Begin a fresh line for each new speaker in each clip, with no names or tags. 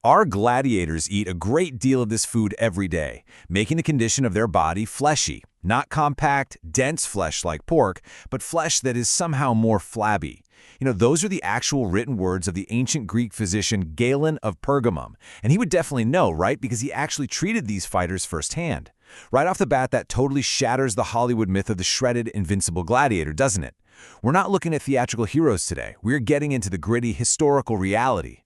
Our gladiators eat a great deal of this food every day, making the condition of their body fleshy, not compact, dense flesh like pork, but flesh that is somehow more flabby. Those are the actual written words of the ancient Greek physician Galen of Pergamum, and he would definitely know, right? Because he actually treated these fighters firsthand. Right off the bat, that totally shatters the Hollywood myth of the shredded, invincible gladiator, doesn't it? We're not looking at theatrical heroes today. We're getting into the gritty, historical reality.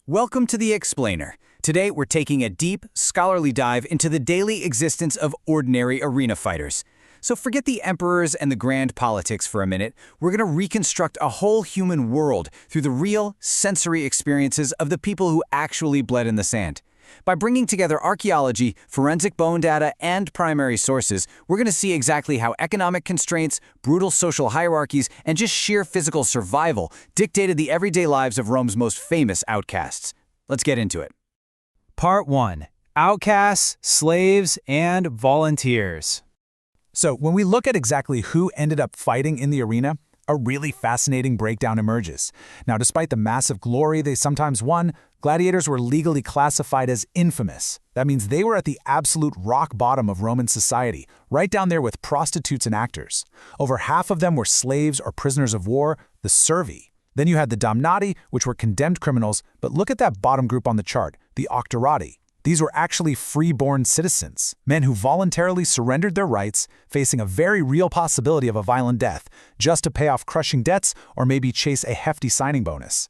Welcome to The Explainer. Today we're taking a deep, scholarly dive into the daily existence of ordinary arena fighters. So forget the emperors and the grand politics for a minute. We're going to reconstruct a whole human world through the real, sensory experiences of the people who actually bled in the sand. By bringing together archaeology, forensic bone data, and primary sources, we're going to see exactly how economic constraints, brutal social hierarchies, and just sheer physical survival dictated the everyday lives of Rome's most famous outcasts. Let's get into it.
Part 1. Outcasts, Slaves, and Volunteers. So when we look at exactly who ended up fighting in the arena, a really fascinating breakdown emerges. Now, despite the massive glory they sometimes won, gladiators were legally classified as infamous. That means they were at the absolute rock bottom of Roman society, right down there with prostitutes and actors. Over half of them were slaves or prisoners of war, the servi. Then you had the damnati, which were condemned criminals, but look at that bottom group on the chart, the octorati. These were actually free-born citizens, men who voluntarily surrendered their rights, facing a very real possibility of a violent death, just to pay off crushing debts or maybe chase a hefty signing bonus.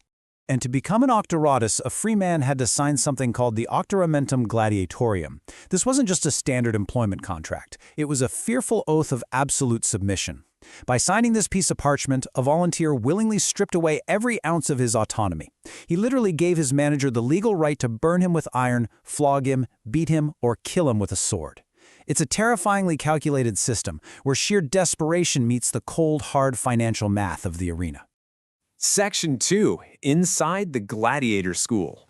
And to become an octoratus, a free man had to sign something called the Octoramentum Gladiatorium. This wasn't just a standard employment contract. It was a fearful oath of absolute submission. By signing this piece of parchment, a volunteer willingly stripped away every ounce of his autonomy. He literally gave his manager the legal right to burn him with iron, flog him, beat him, or kill him with a sword. It's a terrifyingly calculated system where sheer desperation meets the cold, hard financial math of the arena.
Section 2. Inside the Gladiator School.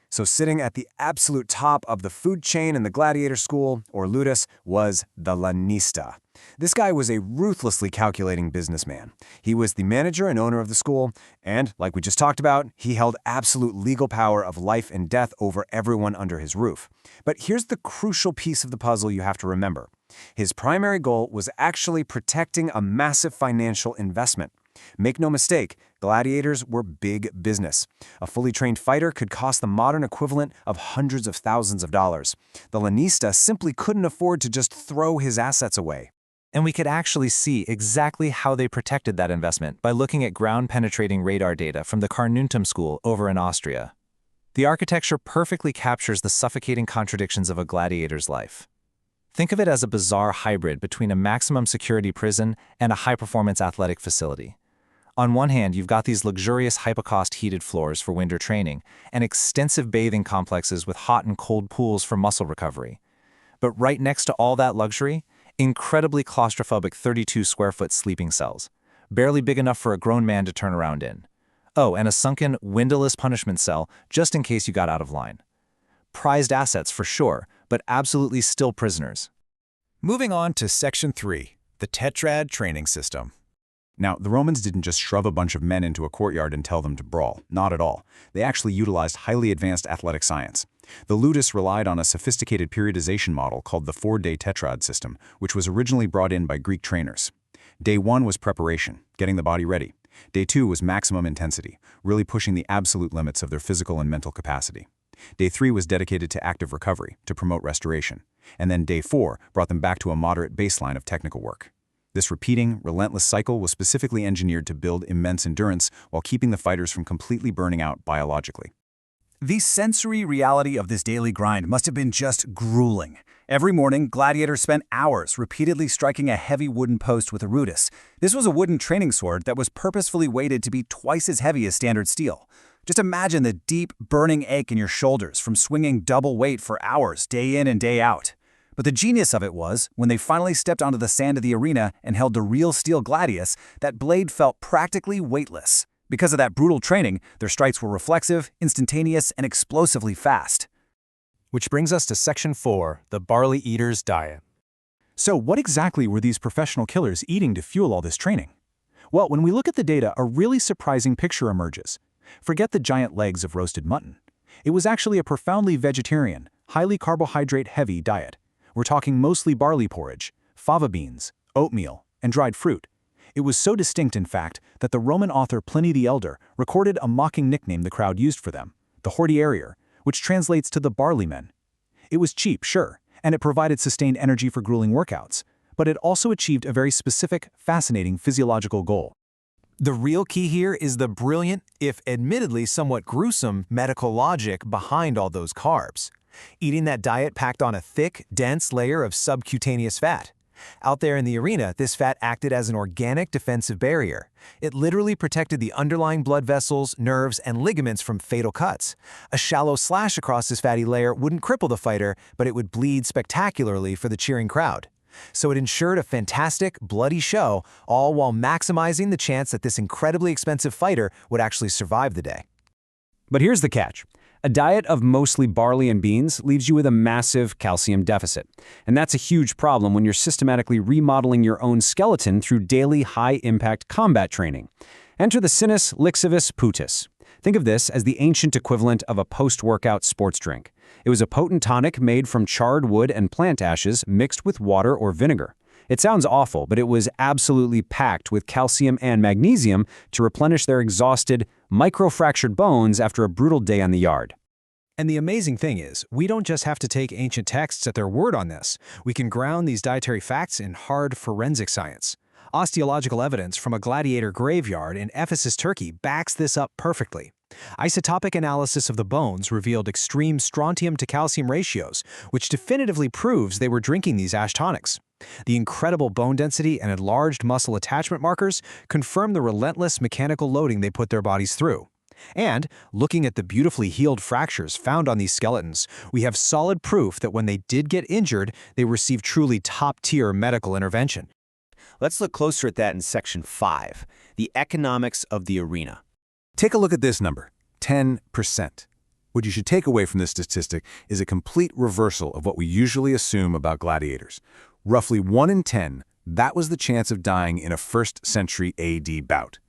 So sitting at the absolute top of the food chain in the gladiator school, or ludus, was the lanista. This guy was a ruthlessly calculating businessman. He was the manager and owner of the school, and, like we just talked about, he held absolute legal power of life and death over everyone under his roof. But here's the crucial piece of the puzzle you have to remember. His primary goal was actually protecting a massive financial investment. Make no mistake, gladiators were big business. A fully trained fighter could cost the modern equivalent of hundreds of thousands of dollars. The lanista simply couldn't afford to just throw his assets away.
And we could actually see exactly how they protected that investment by looking at ground-penetrating radar data from the Carnuntum School over in Austria. The architecture perfectly captures the suffocating contradictions of a gladiator's life. Think of it as a bizarre hybrid between a maximum security prison and a high-performance athletic facility. On one hand, you've got these luxurious hypocaust heated floors for winter training and extensive bathing complexes with hot and cold pools for muscle recovery. But right next to all that luxury, incredibly claustrophobic 32-square-foot sleeping cells, barely big enough for a grown man to turn around in. Oh, and a sunken, windowless punishment cell just in case you got out of line. Prized assets for sure, but absolutely still prisoners.
Moving on to Section 3, the Tetrad Training System. Now, the Romans didn't just shove a bunch of men into a courtyard and tell them to brawl. Not at all. They actually utilized highly advanced athletic science. The ludus relied on a sophisticated periodization model called the 4-day tetrad system, which was originally brought in by Greek trainers. Day 1 was preparation, getting the body ready. Day 2 was maximum intensity, really pushing the absolute limits of their physical and mental capacity. Day 3 was dedicated to active recovery, to promote restoration. And then Day 4 brought them back to a moderate baseline of technical work. This repeating, relentless cycle was specifically engineered to build immense endurance while keeping the fighters from completely burning out biologically.
The sensory reality of this daily grind must have been just grueling. Every morning, gladiators spent hours repeatedly striking a heavy wooden post with a rudis. This was a wooden training sword that was purposefully weighted to be twice as heavy as standard steel. Just imagine the deep, burning ache in your shoulders from swinging double weight for hours, day in and day out. But the genius of it was, when they finally stepped onto the sand of the arena and held the real steel gladius, that blade felt practically weightless. Because of that brutal training, their strikes were reflexive, instantaneous, and explosively fast.
Which brings us to Section 4, the barley eater's diet.
So what exactly were these professional killers eating to fuel all this training? Well, when we look at the data, a really surprising picture emerges. Forget the giant legs of roasted mutton.
It was actually a profoundly vegetarian, highly carbohydrate-heavy diet. We're talking mostly barley porridge, fava beans, oatmeal, and dried fruit. It was so distinct, in fact, that the Roman author Pliny the Elder recorded a mocking nickname the crowd used for them, the hordearier, which translates to the barley men. It was cheap, sure, and it provided sustained energy for grueling workouts, but it also achieved a very specific, fascinating physiological goal.
The real key here is the brilliant, if admittedly somewhat gruesome, medical logic behind all those carbs. Eating that diet packed on a thick, dense layer of subcutaneous fat. Out there in the arena, this fat acted as an organic defensive barrier. It literally protected the underlying blood vessels, nerves, and ligaments from fatal cuts. A shallow slash across this fatty layer wouldn't cripple the fighter, but it would bleed spectacularly for the cheering crowd. So it ensured a fantastic, bloody show, all while maximizing the chance that this incredibly expensive fighter would actually survive the day.
But here's the catch. A diet of mostly barley and beans leaves you with a massive calcium deficit. And that's a huge problem when you're systematically remodeling your own skeleton through daily high-impact combat training. Enter the sinus lixivus putus. Think of this as the ancient equivalent of a post-workout sports drink. It was a potent tonic made from charred wood and plant ashes mixed with water or vinegar. It sounds awful, but it was absolutely packed with calcium and magnesium to replenish their exhausted, microfractured bones after a brutal day on the yard.
And the amazing thing is, we don't just have to take ancient texts at their word on this. We can ground these dietary facts in hard forensic science. Osteological evidence from a gladiator graveyard in Ephesus, Turkey backs this up perfectly. Isotopic analysis of the bones revealed extreme strontium to calcium ratios, which definitively proves they were drinking these ash tonics. The incredible bone density and enlarged muscle attachment markers confirm the relentless mechanical loading they put their bodies through. And, looking at the beautifully healed fractures found on these skeletons, we have solid proof that when they did get injured, they received truly top-tier medical intervention.
Let's look closer at that in Section 5, the economics of the arena.
Take a look at this number, 10%. What you should take away from this statistic is a complete reversal of what we usually assume about gladiators. Roughly 1 in 10, that was the chance of dying in a 1st century AD bout.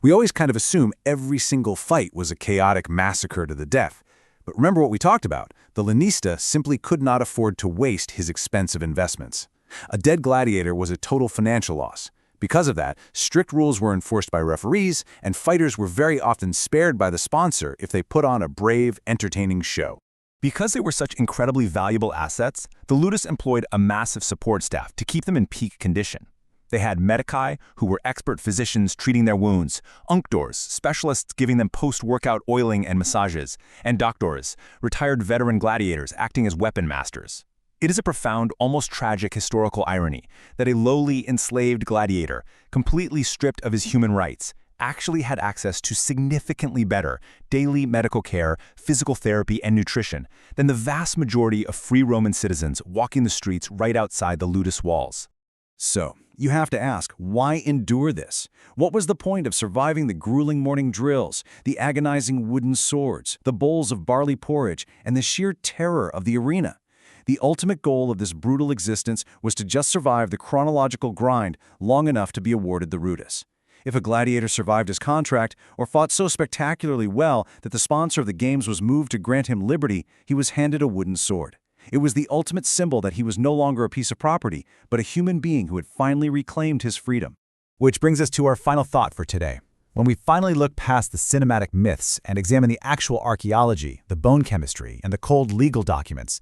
We always kind of assume every single fight was a chaotic massacre to the death. But remember what we talked about. The lanista simply could not afford to waste his expensive investments. A dead gladiator was a total financial loss. Because of that, strict rules were enforced by referees, and fighters were very often spared by the sponsor if they put on a brave, entertaining show.
Because they were such incredibly valuable assets, the ludus employed a massive support staff to keep them in peak condition. They had medici, who were expert physicians treating their wounds, unctors, specialists giving them post-workout oiling and massages, and doctors, retired veteran gladiators acting as weapon masters. It is a profound, almost tragic historical irony that a lowly, enslaved gladiator, completely stripped of his human rights, actually had access to significantly better daily medical care, physical therapy, and nutrition than the vast majority of free Roman citizens walking the streets right outside the ludus walls.
So, you have to ask, why endure this? What was the point of surviving the grueling morning drills, the agonizing wooden swords, the bowls of barley porridge, and the sheer terror of the arena? The ultimate goal of this brutal existence was to just survive the chronological grind long enough to be awarded the ludus. If a gladiator survived his contract or fought so spectacularly well that the sponsor of the games was moved to grant him liberty, he was handed a wooden sword. It was the ultimate symbol that he was no longer a piece of property, but a human being who had finally reclaimed his freedom.
Which brings us to our final thought for today. When we finally look past the cinematic myths and examine the actual archaeology, the bone chemistry, and the cold legal documents,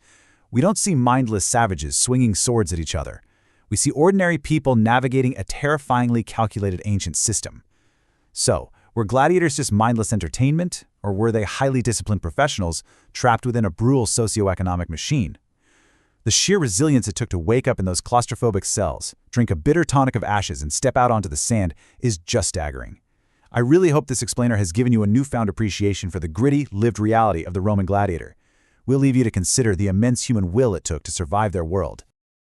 we don't see mindless savages swinging swords at each other. We see ordinary people navigating a terrifyingly calculated ancient system. So, were gladiators just mindless entertainment, or were they highly disciplined professionals trapped within a brutal socioeconomic machine? The sheer resilience it took to wake up in those claustrophobic cells, drink a bitter tonic of ashes, and step out onto the sand is just staggering. I really hope this explainer has given you a newfound appreciation for the gritty, lived reality of the Roman gladiator. We'll leave you to consider the immense human will it took to survive their world.